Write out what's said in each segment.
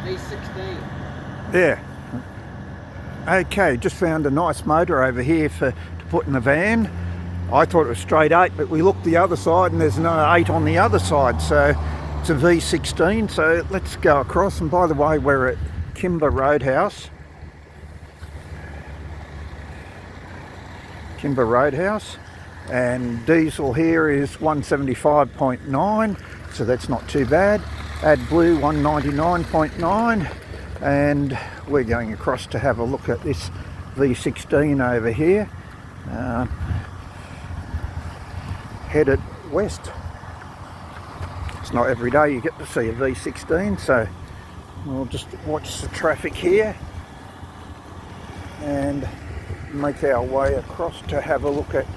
V16. Yeah. Okay, just found a nice motor over here to put in the van. I thought it was straight 8, but we looked the other side and there's no 8 on the other side, so it's a V16. So let's go across. And by the way, we're at Kimber Roadhouse. Kimber Roadhouse, and diesel here is 175.9, so that's not too bad. AdBlue 199.9, and we're going across to have a look at this V16 over here, headed west. It's not every day you get to see a V16, so we'll just watch the traffic here and make our way across to have a look at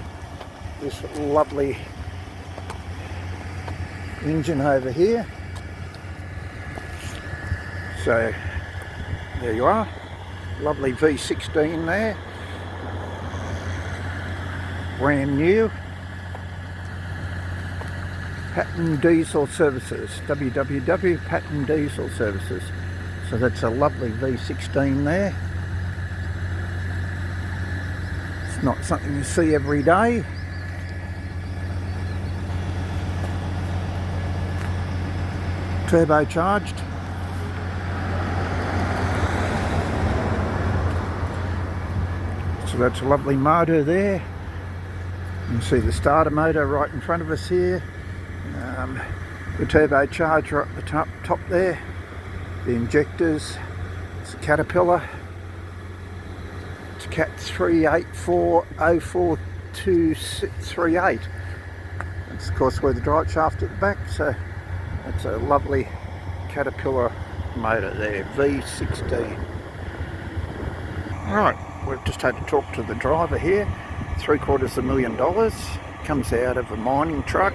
this lovely engine over here. So there you are, lovely V16 there, brand new. Pattern Diesel Services, www.Pattern Diesel Services. So that's a lovely V16 there. It's not something you see every day. Turbocharged. So that's a lovely motor there. You can see the starter motor right in front of us here. The turbocharger up the top there. The injectors. It's a Caterpillar. It's Cat 384042638. That's of course where the drive shaft at the back, so that's a lovely Caterpillar motor there, V16. Right, we've just had to talk to the driver here. $750,000, comes out of a mining truck,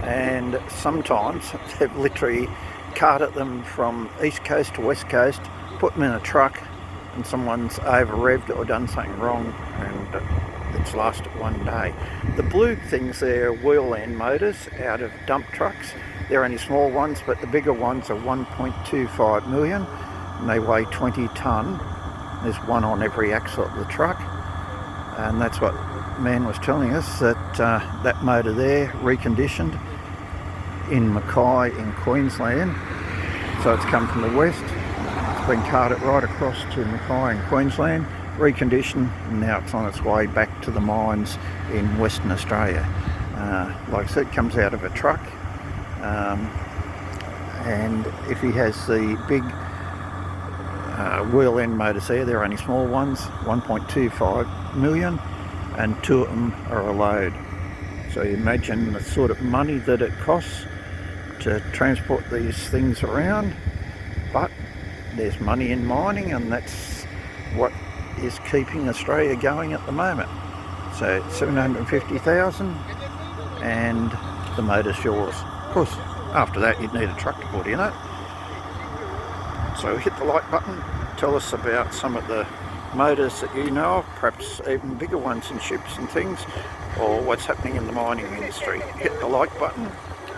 and sometimes they've literally carted them from east coast to west coast, put them in a truck, and someone's over-revved or done something wrong, and it's lasted one day. The blue things there are wheel end motors out of dump trucks. They're only small ones, but the bigger ones are 1.25 million, and they weigh 20 tonne. There's one on every axle of the truck, and that's what the man was telling us, that that motor there, reconditioned in Mackay in Queensland. So it's come from the west, it's been carted right across to Mackay in Queensland, reconditioned, and now it's on its way back to the mines in Western Australia. Like I said, it comes out of a truck, and if he has the big wheel end motors there, they're only small ones, 1.25 million, and 2 of them are a load. So you imagine the sort of money that it costs to transport these things around, but there's money in mining, and that's what is keeping Australia going at the moment. So 750,000, and the motor's yours. Of course, after that you'd need a truck to put in it. So hit the like button, tell us about some of the motors that you know of, perhaps even bigger ones in ships and things, or what's happening in the mining industry. Hit the like button,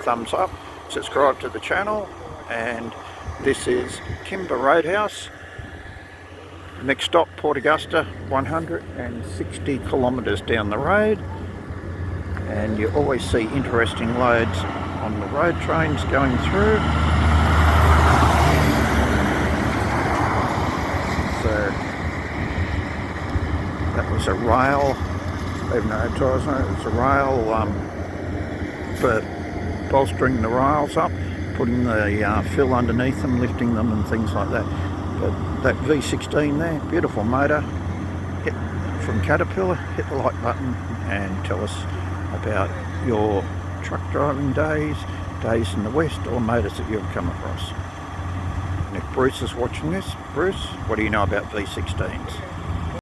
thumbs up, subscribe to the channel, and this is Kimber Roadhouse. Next stop, Port Augusta, 160 kilometres down the road, and you always see interesting loads on the road trains going through. So that was a rail, even though it was a rail for bolstering the rails up, putting the fill underneath them, lifting them and things like that. But that V16 there, beautiful motor, hit from Caterpillar. Hit the like button and tell us about your truck driving days in the west, or motors that you've come across. And if Bruce is watching this, Bruce, what do you know about V16s?